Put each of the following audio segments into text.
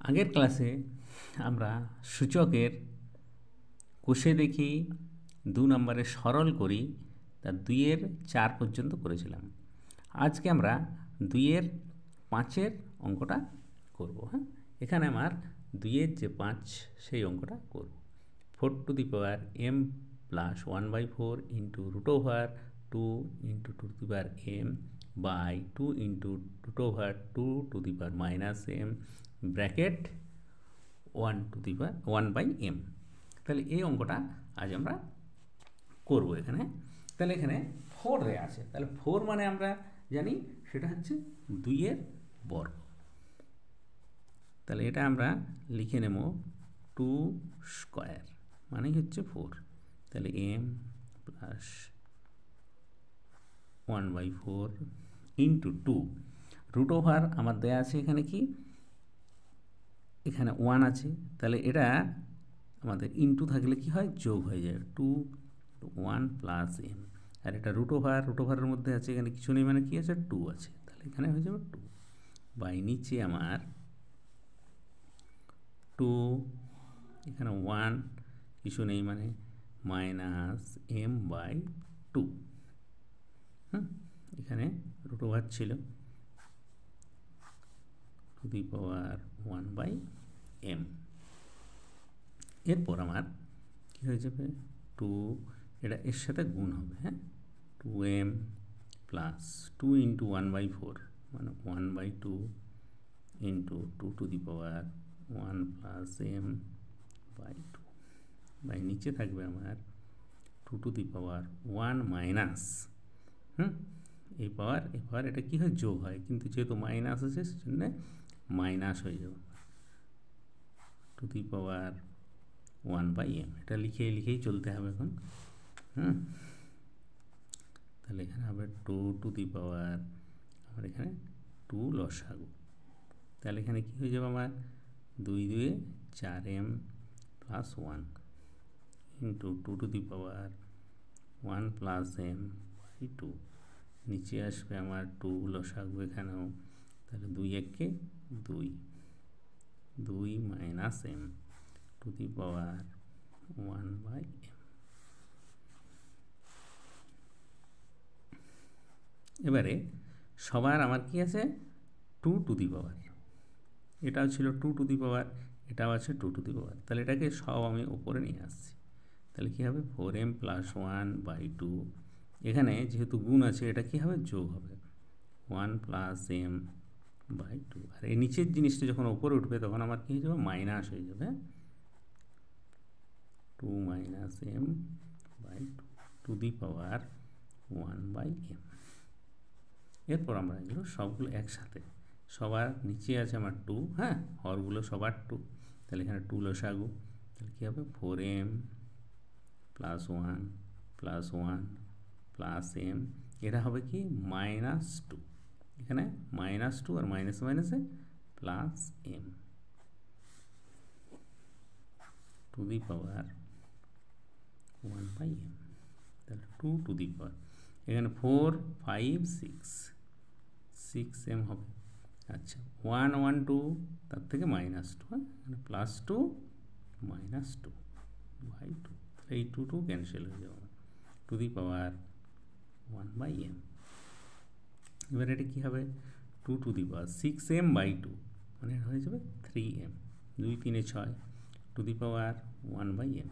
আগের ক্লাসে আমরা সূচকের কোষে দেখি 2 নম্বরে সরল করি তা 2-এর 4 পর্যন্ত করেছিলাম। আজকে আমরা 2-এর 5-এর অঙ্কটা করব। হ্যাঁ, এখানে আমার 2-এর যে 5 সেই অঙ্কটা করব। 4 to the power m plus 1/4 into root over 2 into 2 to the power m by 2 into root over 2 to the power minus m bracket 1 to the power 1/m। তাহলে এই অঙ্কটা আজ আমরা করব। এখানে তাহলে এখানে 4 দেয়া আছে, তাহলে 4 মানে আমরা জানি সেটা হচ্ছে 2-এর বর্গ। তাহলে এটা আমরা লিখে নেব 2 স্কয়ার মানে হচ্ছে 4। তাহলে m plus 1/4 into 2 root over আমার দেয়া আছে এখানে কি, এখানে 1 আছে, তাহলে এটা আমাদের ইন্টু থাকলে কি হয়, যোগ হয়ে যায় 2 1 প্লাস m। আর এটা রুট ওভারের মধ্যে আছে, এখানে কিছু নেই মানে কি আছে, 2 আছে, তাহলে এখানে হয়ে যাবে 2 বাই নিচে আমার 2, এখানে 1 কিছু নেই মানে মাইনাস m বাই 2। এখানে রুট ওভার ছিল টু দি পাওয়ার 1/m। এরপর আমার কী হয়ে যাবে 2, এটা এর সাথে গুণ হবে। হ্যাঁ, 2m প্লাস 2 ইন্টু 1/4 মানে 1/2 into 2 to the power 1 plus m by 2 by নিচে থাকবে আমার 2 টু দি পাওয়ার 1 মাইনাস এই পাওয়ার এটা কী হয়, যোগ হয়, কিন্তু যেহেতু মাইনাস আছে সেজন্য মাইনাস হয়ে যাবে 2 দি পাওয়ার 1/m। এটা লিখেই চলতে হবে এখন। তাহলে এখানে হবে 2 টু দি পাওয়ার, আমার এখানে 2 লসাগু, তাহলে এখানে কী হয়ে যাবে আমার 2 2 4m plus 1 into 2 to the power 1 plus m by 2। নিচে আসবে আমার 2 লসাগু এখানেও, তাহলে 2 1 2 2 minus m to the power 1/m। এবারে সবার আমার কি আছে 2 টু দি পাওয়ার, এটাও ছিল 2 টু দি পাওয়ার, এটাও আছে 2 টু দি পাওয়ার, তাহলে এটাকে সব আমি উপরে নিয়ে আসছি। তাহলে কী হবে 4m প্লাস 1/2, এখানে যেহেতু গুণ আছে এটা কী হবে, যোগ হবে 1 প্লাস m বাই 2। আর এই নিচের জিনিসটা যখন উপরে উঠবে তখন আমার কী হয়ে যাবে, মাইনাস হয়ে যাবে 2 minus m by 2 to the power 1/m। এরপর আমরা এগুলো সবগুলো একসাথে, সবার নিচে আছে আমার 2, হ্যাঁ, হরগুলো সবার 2, তাহলে এখানে 2 লসাগু, তাহলে কী হবে 4m plus 1 plus 1 plus m, এটা হবে কি মাইনাস 2, এখানে মাইনাস 2 আর মাইনাস মাইনাসে plus m to the power 1/m। তাহলে 2 টু দি পাওয়ার, এখানে 4 5 6m হবে। আচ্ছা 1 1 2 তার থেকে মাইনাস 2, হ্যাঁ, এখানে প্লাস 2 মাইনাস 2 বাই 2, এই 2 2 ক্যান্সেল হয়ে যাবে টু দি পাওয়ার 1/m। এবার এটা কী হবে 2 to the power 6m by 2 মানে হয়ে যাবে 3m, 2 3 6 two the power 1/m,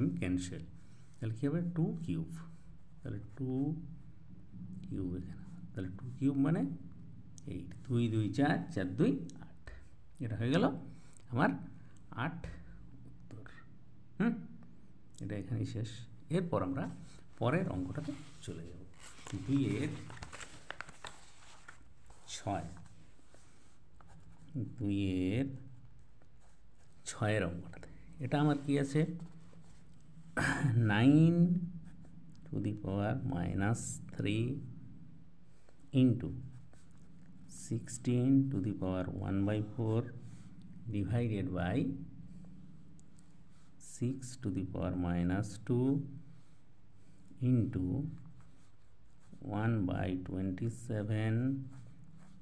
m cancel, তাহলে কী হবে 2 কিউব, তাহলে 2 কিউব এখানে, তাহলে 2 কিউব মানে 8, 2 2 4 4 2 8, এটা হয়ে গেল আমার 8 উত্তর। এটা এখানেই শেষ। এরপর আমরা পরের অঙ্কটাতে চলে যাব, 2-এর 6, 2-এর 6-এর অঙ্কটাতে এটা আমার কি আছে 9 to the power minus 3 into 16 to the power 1/4 divided by 6 to the power minus 2 into 1/27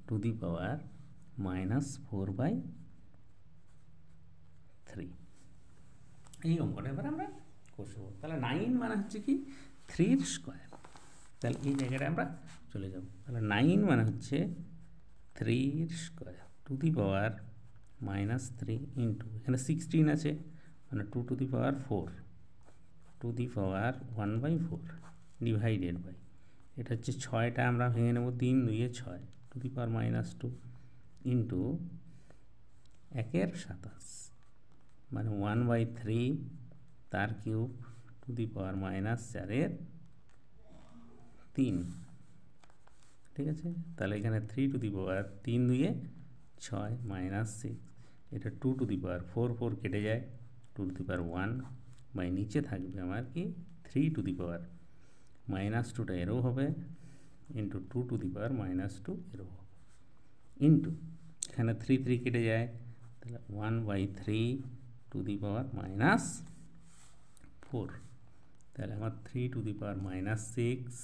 to the power minus 4/2। 3। এই অঙ্কটা এবার আমরা কষবো। তাহলে 9 মানে হচ্ছে কি 3 স্কোয়ার। তাহলে এই জায়গাটা আমরা চলে যাব। তাহলে 9 মানে হচ্ছে 3 square to the power -3 into এখানে 16 আছে মানে 2 to the power 4 to the power 1/4 divided by এটা হচ্ছে 6টা আমরা ভেঙে নেব 3 2 6 টু দি পাওয়ার -2 ইন্টু 1 27 মানে 1/3 তার কিউব টু দি পাওয়ার -4 3। ঠিক আছে, তাহলে এখানে 3 টু দি পাওয়ার 3 2 6 -6 এটা 2 টু দি পাওয়ার 4 4 কেটে যায় 2 টু দি পাওয়ার 1 বাই নিচে থাকবে আমার কি 3 টু দি পাওয়ার -2টা এরও হবে ইন্টু 2 টু দি পাওয়ার -2 এরও হবে ইন্টু এখানে 3 3 কেটে যায় তাহলে 1/3 টু দি পাওয়ার -4 তাহলে আমার 3 টু দি পাওয়ার -6।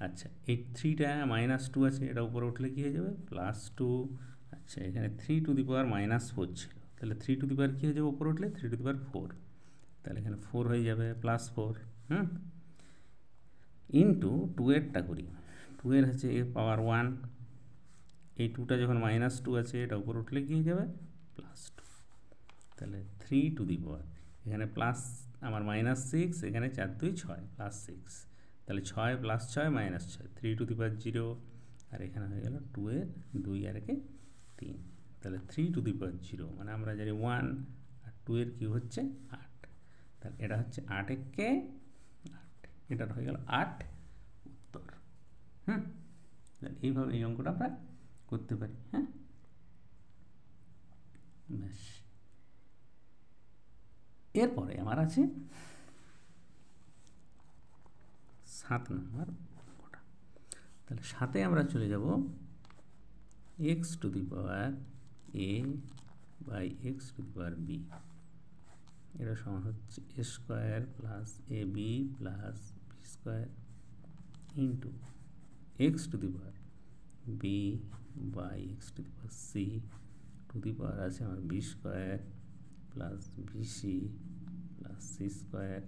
আচ্ছা এই 3টা -2 আছে এটা উপরে উঠলে কী হয়ে যাবে +2। আচ্ছা এখানে 3 টু দি পাওয়ার -4 ছিল তাহলে 3 টু দি পাওয়ার কী হয়ে যাবে উপরে উঠলে 3 টু দি পাওয়ার 4 তাহলে এখানে 4 হয়ে যাবে +4 ইন্টু 2 এরটা করি 2 এর হচ্ছে এ পাওয়ার 1 এই 2টা যখন -2 আছে এটা উপরে উঠলে কী হয়ে যাবে +2 তাহলে 3 টু দি পাওয়ার এখানে প্লাস আমার -6 এখানে 4 2 6 +6 তাহলে 6 + 6 -6 3 টু দি পাওয়ার 0 আর এখানে হয়ে গেল 2 এর 2 আর 3 তাহলে 3 টু দি পাওয়ার 0 মানে আমরা জানি 1 আর 2 এর কিউব হচ্ছে 8 তাহলে এটা হচ্ছে 8 একে 8 এটা হয়ে গেল 8 উত্তর। এইভাবে এই অঙ্কটা আমরা করতে পারি। বেশ, এরপরে আমার আছে 7 নম্বর অঙ্কটা। তাহলে 7-এ আমরা চলে যাব x to the power a by x to the power b এটা সমান হচ্ছে a square plus ab plus b square into x to the power b by x to the power c to the power আছে আমার b square plus bc plus c square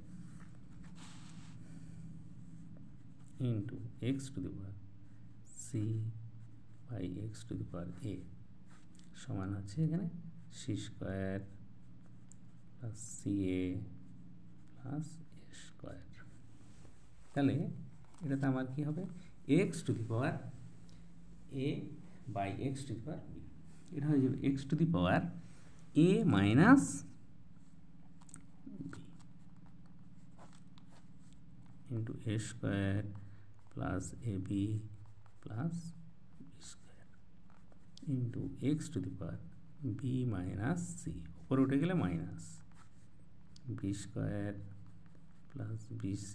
into x to the power c by x to the power a সমান আছে এখানে c square plus ca plus a square. তাহলে এটাতে আমার কি হবে x to the power a by x to the power b এটা হয়ে যাবে x to the power a minus b into a square plus ab plus b square into x to the power b minus c উপরে উঠে গেলে minus b square plus bc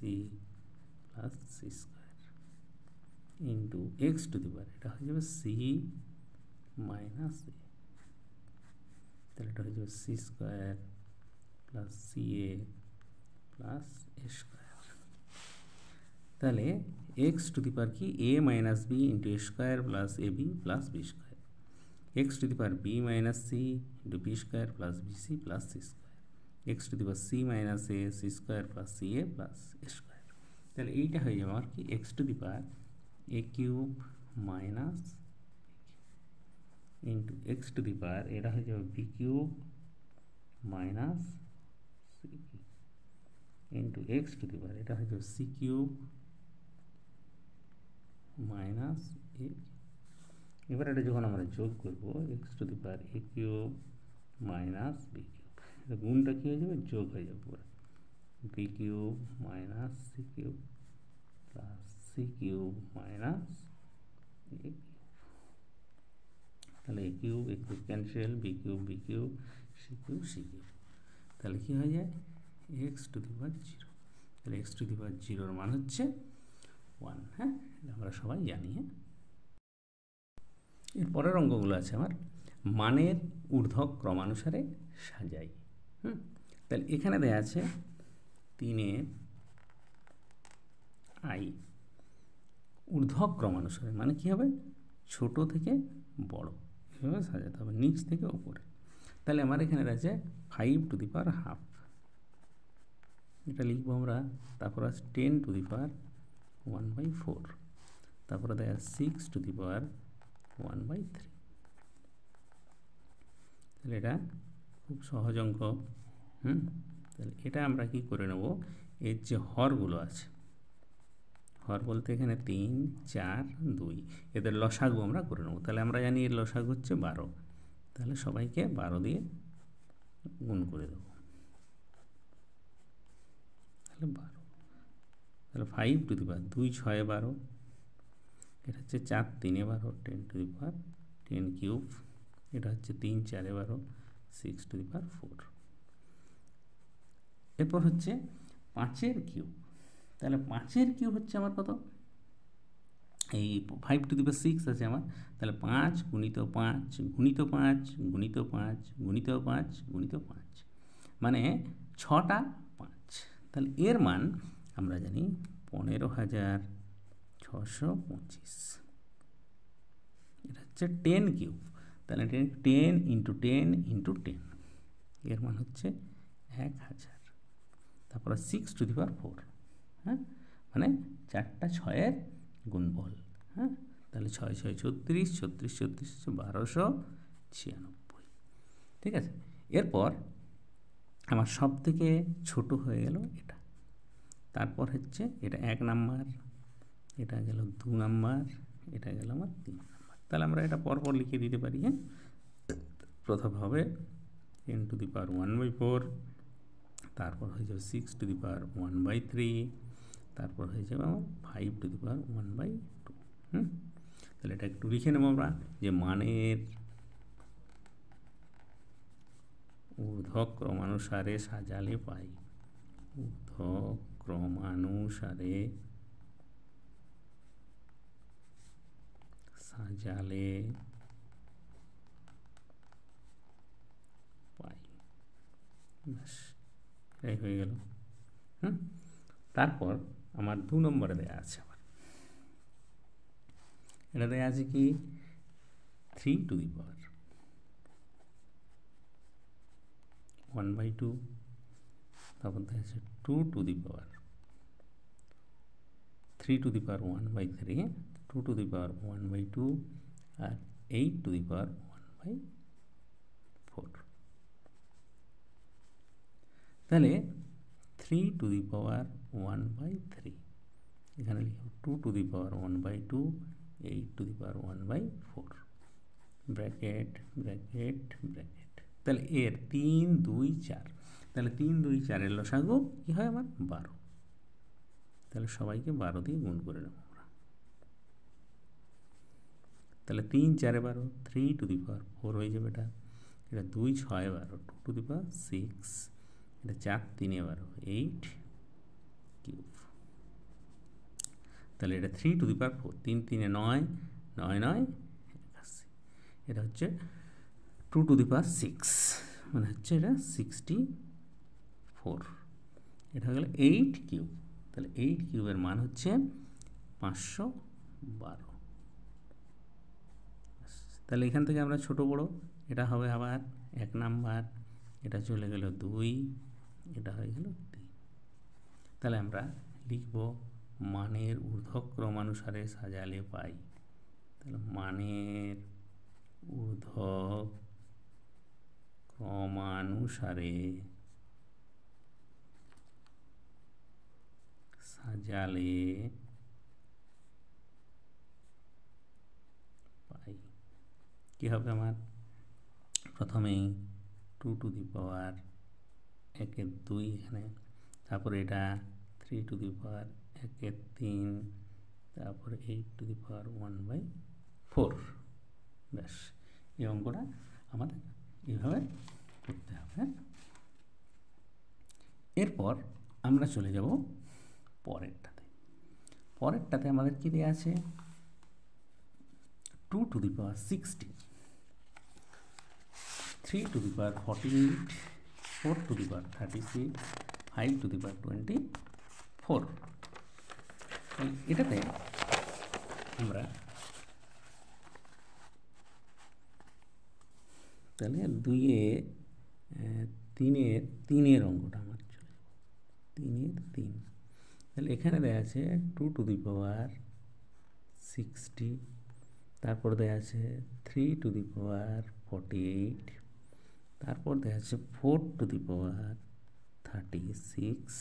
plus c square into x to the power এটা হয়ে যাবে c minus a তাহলে এটা হয়ে যাবে c square plus ca plus a square. তাহলে x টু দি পাওয়ার কি a minus b into a square plus ab plus b square x to the power b minus c into b square plus bc plus c square x to the power c minus a c square plus ca plus a square. তাহলে এইটা হয়ে যাবে আমার কি x to the power a cube minus into x to the power এটা হয়ে যাবে b cube minus c cube into x to the power এটা হয়ে যাবে c কিউব মাইনাস a। এবার এটা যখন আমরা যোগ করবো x to the power a cube minus b cube এটা গুণটা কী হয়ে যাবে যোগ হয়ে যাবে পুরো b cube minus c cube plus c cube minus a cube. তাহলে a cube a cube cancel b cube c cube c cube তাহলে কী হয়ে যায় x টু দি পাওয়ার 0। তাহলে x টু দি পাওয়ার 0-র মান হচ্ছে 1। এটা আমরা সবাই জানি। এর পরের অঙ্কগুলো আছে আমার মানের ঊর্ধ্বক ক্রমানুসারে সাজাই। তাহলে এখানে দেয়া আছে 3-এর i ঊর্ধ্বক ক্রমানুসারে মানে কি হবে ছোট থেকে বড় এভাবে সাজাতে হবে নিচ থেকে উপরে। তাহলে আমার এখানে আছে 5 টু দি পাওয়ার হাফ, এটা লিখবো আমরা। তারপর আছে 10 টু দি পাওয়ার 1/4, তারপরে দেখা 6 টু দি পাওয়ার 1/3। তাহলে এটা খুব সহজ অঙ্ক। তাহলে এটা আমরা কি করে নেব, এর যে হরগুলো আছে, হর বলতে এখানে 3, 4, 2, এদের লসাগু আমরা করে নেব। তাহলে আমরা জানি এর লসাগু হচ্ছে 12, তাহলে সবাইকে 12 দিয়ে গুণ করে দেবো, তাহলে 12। তাহলে 5 টু দি পাওয়ার 2 6 12, এটা হচ্ছে 4 3 12, 10 টু দি পাওয়ার 10 কিউব, এটা হচ্ছে 3 4 12, 6 টু দি পাওয়ার 4। এরপর হচ্ছে 5-এর কিউব, তাহলে 5-এর কিউব হচ্ছে আমার কত, এই 5 টু দি পাওয়ার 6 আছে আমার, তাহলে 5 গুণিত 5 গুণিত 5 গুণিত 5 গুণিত 5 গুণিত 5, মানে 6টা 5। তাহলে এর মান আমরা জানি 15,625, এটা হচ্ছে 10 কিউব। তাহলে 10 ইন্টু 10 ইন্টু 10, এর মান হচ্ছে 1000। তারপরে 6 টু দি পাওয়ার 4, হ্যাঁ, মানে 4টা 6-এর গুণফল, হ্যাঁ। তাহলে 6 6 36, 36 36 1296, ঠিক আছে। এরপর আমার সব থেকে ছোট হয়ে গেল এটা, তারপর হচ্ছে এটা 1 নাম্বার, এটা গেল 2 নাম্বার, এটা গেল আমার 3 নাম্বার। তাহলে আমরা এটা পরপর লিখে দিতে পারি, হ্যাঁ। প্রথম হবে 10 টু দি পাওয়ার 1/4, তারপর হয়ে যাবে 6 টু দি পাওয়ার 1/3, তারপর হয়ে যাবে আমার 5 টু দি পাওয়ার 1/2। তাহলে এটা একটু লিখে নেব আমরা, যে মানের ঊর্ধ্বক্রমানুসারে সাজালে পাই, ঊর্ধ্বক্রমানুসারে সাজালে পাই, ব্যাস এটাই হয়ে গেল। তারপর আমার 2 নম্বরে দেওয়া আছে, আবার এটা দেওয়া আছে কি 3 টু দি পাওয়ার 1/2, তারপর দেওয়া আছে 2 to the power 3 to the power 1/3, 2 to the power 1/2, আর 8 টু দি পাওয়ার 1/4। তাহলে 3 টু দি পাওয়ার 1/3, এখানে লিখব 2 to the power 1/2, 8 to the power 1/4, bracket bracket bracket. তাহলে এর 3 2 4, তাহলে 3 2 4-এর লসাগু কি হয় আমার 12, তাহলে সবাইকে 12 দিয়ে গুণ করে নেব আমরা। তাহলে 3 4 12, 3 টু দি পাওয়ার 4 হয়ে যাবে, এটা 2 6 12, 2 টু দি পাওয়ার 6, এটা 4 3 12, 8 কিউব। তাহলে এটা 3 টু দি পাওয়ার 4, 3 3 9 9 9 81, এটা হচ্ছে 2 টু দি পাওয়ার 6, মানে হচ্ছে এটা 64, এটা হয়ে গেল 8 কিউব। তাহলে 8 কিউবের মান হচ্ছে 512। তাহলে এখান থেকে আমরা ছোট বড়, এটা হবে আবার 1 নাম্বার, এটা চলে গেল 2, এটা হয়ে গেল 3। তাহলে আমরা লিখব মানের ঊর্ধ্বক্রমানুসারে সাজালে পাই, তাহলে মানের ঊর্ধ্বক্রমানুসারে সাজালে পাই, কি হবে আমার, প্রথমেই 2 টু দি পাওয়ার 1 2 এখানে, তারপরে এটা 3 টু দি পাওয়ার 1 3, তারপরে 8 টু দি পাওয়ার 1/4, ব্যাস এই অঙ্কটা আমাদের এইভাবে করতে হবে। এরপর আমরা চলে যাব পরেরটাতে। পরেরটাতে আমাদের কি দেওয়া আছে, 2 to the power 16, 3 to the power 48, 4 to the power 36, 5 to the power 24। এটাতে আমরা তাহলে 2-এ 3-এর অঙ্কটা আমার চলে যাবে 3-এর 3। তাহলে এখানে দেওয়া আছে 2 টু দি পাওয়ার 60, তারপর দেওয়া আছে 3 টু দি পাওয়ার 48, তারপর দেওয়া আছে 4 টু দি পাওয়ার 36,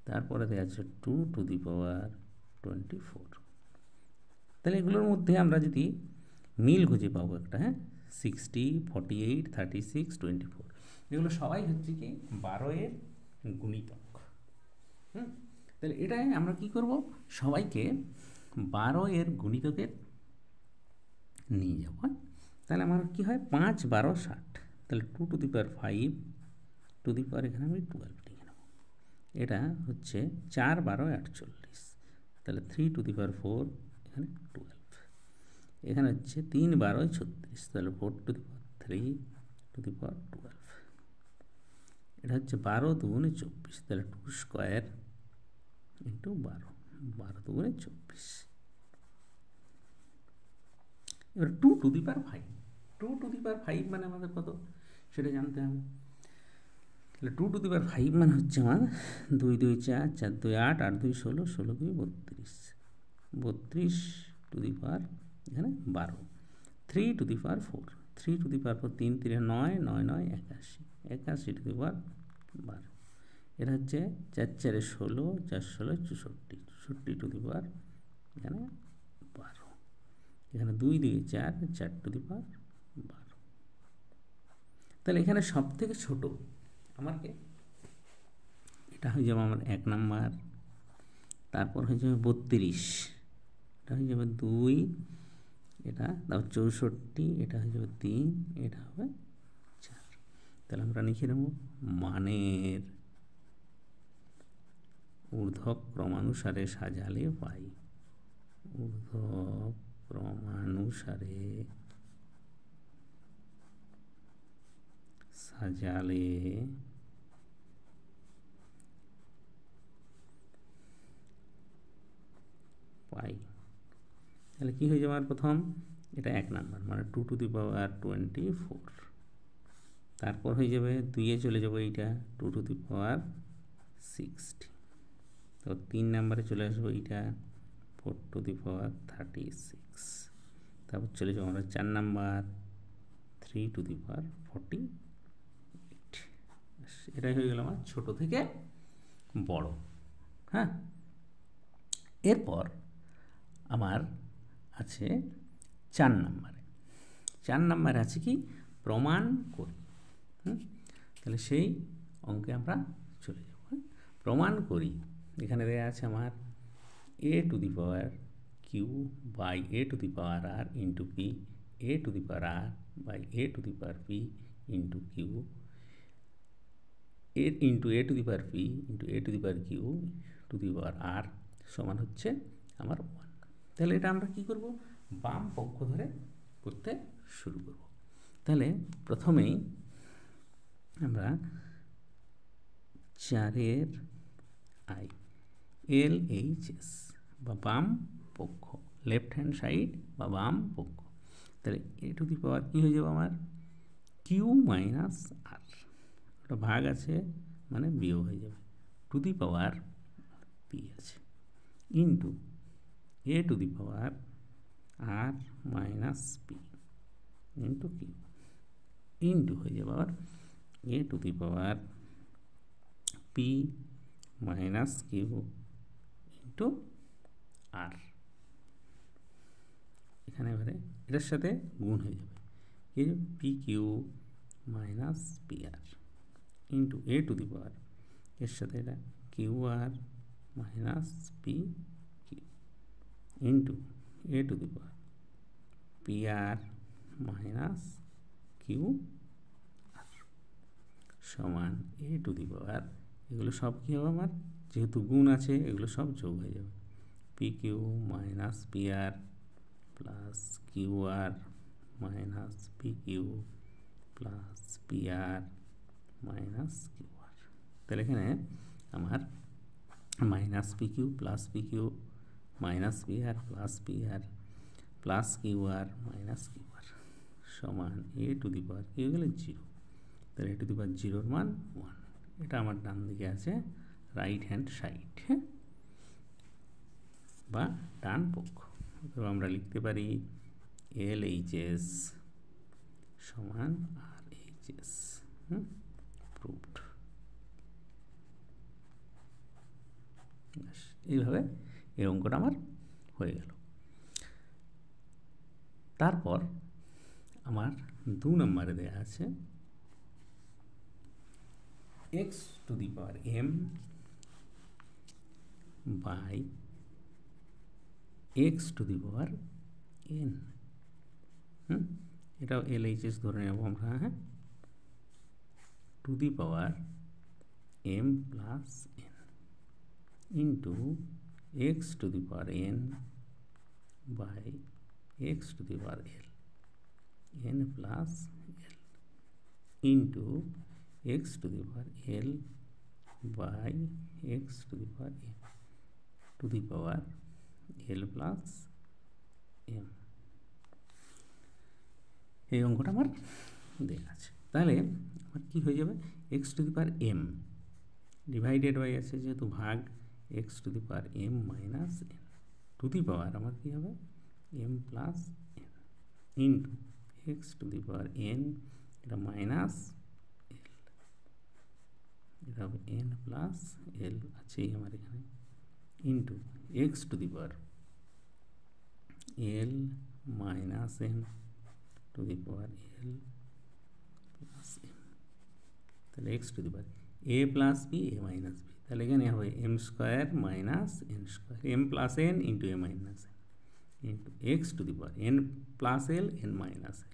তারপরে দেওয়া আছে 2 টু দি পাওয়ার 24। তাহলে এগুলোর মধ্যে আমরা যদি মিল খুঁজে পাবো একটা, হ্যাঁ, 60, 48, 36, 24, এগুলো সবাই হচ্ছে কি 12-এর গুণিতক। তাহলে এটাই আমরা কি করব, সবাইকে 12-এর গুণিতকের নিয়ে যাব। তাহলে আমার কি হয় 5, 12, 60, তাহলে 2 to the power 5 to the পাওয়ার এখানে আমি 12 লিখে নেব। এটা হচ্ছে 4, 12, 48, তাহলে 3 টু দি পাওয়ার 4 এখানে 12, এখানে হচ্ছে 3, 12, 36, তাহলে 4 to the power 3 to the power 12, এটা হচ্ছে 12 দুগুণে 24, তাহলে 2 স্কোয়ার ইন্টু 12, 12 দুগুণে 24। এবার 2 to the power 5, 2 to the পাওয়ার 5 মানে আমাদের কত সেটা জানতে হবে। তাহলে 2 টু দি পাওয়ার 5 মানে হচ্ছে আমার 2 2 4, 4 2 8, 8 2 16, 16 2 32, 32 টু দি পাওয়ার এখানে 12, 3 to the power 4, 3 to the power 4, 3 3 9, 9 9 81, 81 to the power 12, এটা হচ্ছে 4 4 16, 4 16 64, 64 টু দি পাওয়ার এখানে 12, এখানে 2 2 4, 4 টু দি পাওয়ার 12। তাহলে এখানে সব থেকে ছোট আমাকে এটা হয়ে যাবে আমার 1 নাম্বার, তারপর হয়ে যাবে 32, এটা হয়ে যাবে 2, এটা তারপর 64, এটা হয়ে যাবে 3, এটা হবে 4। তাহলে আমরা লিখে নেব মানের ঊর্ধ্বক্রমানুসারে সাজালে পাই, ঊর্ধ্বক্রমানুসারে সাজালে পাই। তাহলে কী হয়ে যাবে আর প্রথম এটা 1 নাম্বার মানে 2 টু দি পাওয়ার 24, তারপর হয়ে যাবে 2-এ চলে যাবে এইটা 2 টু দি পাওয়ার 60, তো 3 নাম্বারে চলে আসবো এইটা 4 টু দি পাওয়ার 36, তারপর চলে যাবো আমরা 4 নাম্বার 3 টু দি পাওয়ার 48। এটাই হয়ে গেল আমার ছোট থেকে বড়। হ্যাঁ, এরপর আমার আছে 4 নাম্বারে, 4 নাম্বারে আছে কি প্রমাণ করি। তাহলে সেই অঙ্কে আমরা চলে যাব। প্রমাণ করি, এখানে দেওয়া আছে আমার a to the power Q by a to the power r into P, a to the power r by a to the power p into Q, a into a to the power p into a to the power Q to the power r সমান হচ্ছে আমার 1। তাহলে এটা আমরা কি করব, বাম পক্ষ ধরে করতে শুরু করব। তাহলে প্রথমেই আমরা 4-এর i LHS বা বাম পক্ষ, লেফট হ্যান্ড সাইড বা বাম পক্ষ, তাহলে a টু দি পাওয়ার কী হয়ে যাবে আমার কিউ মাইনাস আর, ওটা ভাগ আছে মানে বিয়োগ হয়ে যাবে, টু দি পাওয়ার পি আছে into a to the power R minus P into Q into হয়ে যাবে আবার a to the power P minus Q into R, এখানে এবারে এটার সাথে গুণ হয়ে যাবে কি P Q minus P R into A to the power এর সাথে এটা Q R minus P Q into A to the power P R minus Q R সমান এ টু দি পাওয়ার, এগুলো সব কী হবে আমার যেহেতু গুণ আছে এগুলো সব যোগ হয়ে যাবে, P Q minus P R plus Q R minus P Q plus P R minus Q R. তাহলে এখানে আমার minus P Q plus P Q minus P R plus P R plus Q R minus Q R সমান A to the পাওয়ার কি হয়ে গেলে 0, তাহলে এ to the পাওয়ার 0 মান 1। এটা আমার ডান দিকে আছে রাইট হ্যান্ড সাইড, হ্যাঁ, বা ডান পক্ষ। তো আমরা লিখতে পারি LHS সমান RHS, প্রুভড। এইভাবে এই অঙ্কটা আমার হয়ে গেল। তারপর আমার 2 নম্বরে দেয়া আছে x to the power m by x to the power n। এটাও LHS ধরে নেব আমরা, হ্যাঁ, to the power m plus n into x to the power n by x to the power l, n plus l into x to the power l by x to the power m to the power l plus m। এই অঙ্কটা আমার দেওয়া আছে। তাহলে আমার কী হয়ে যাবে, x to the power m divided by আছে যেহেতু ভাগ x to the power m minus n to the power আমার কী হবে m plus n into x to the power n, এটা মাইনাস l, এটা হবে n প্লাস l আছেই আমার এখানে, into x to the power l minus n to the power l plus m। তাহলে x to the power a plus b a minus b, তাহলে এখানে হবে m square minus n square, m plus n into a minus n into x to the power n plus l n minus l,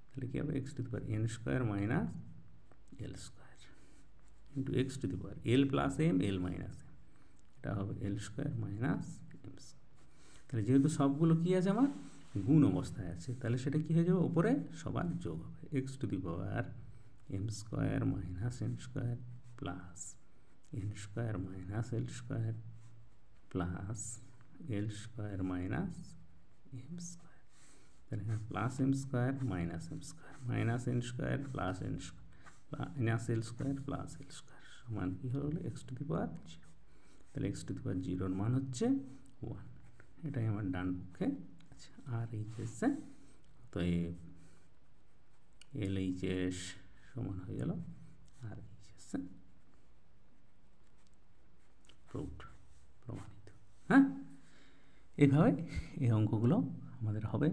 তাহলে কী হবে x to the power n square minus l square into x to the power l plus m l minus m, এটা হবে l square minus m square. তাহলে যেহেতু সবগুলো কী আছে আমার গুণ অবস্থায় আছে, তাহলে সেটা কী হয়ে যাবে, ওপরে সবার যোগ হবে, x to the power m square minus n square plus n square minus l square plus l square minus m square. তাহলে এখানে plus m square minus m square minus n square plus n square minus l square plus l square সমান কী হলো x to the পাওয়ার 0। তাহলে x to the পাওয়ার 0 মান হচ্ছে 1, এটাই আমার ডান পক্ষে আছে। আর এইচএস, তো LHS সমান হয়ে গেল আর এইচএস, প্রুভড, প্রমাণিত। হ্যাঁ, এইভাবে এই অঙ্কগুলো আমাদের হবে।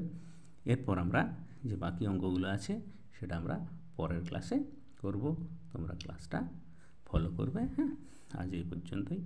এরপর আমরা যে বাকি অঙ্কগুলো আছে সেটা আমরা পরের ক্লাসে করব, তোমরা ক্লাসটা ফলো করবে। হ্যাঁ, আজ এই পর্যন্তই।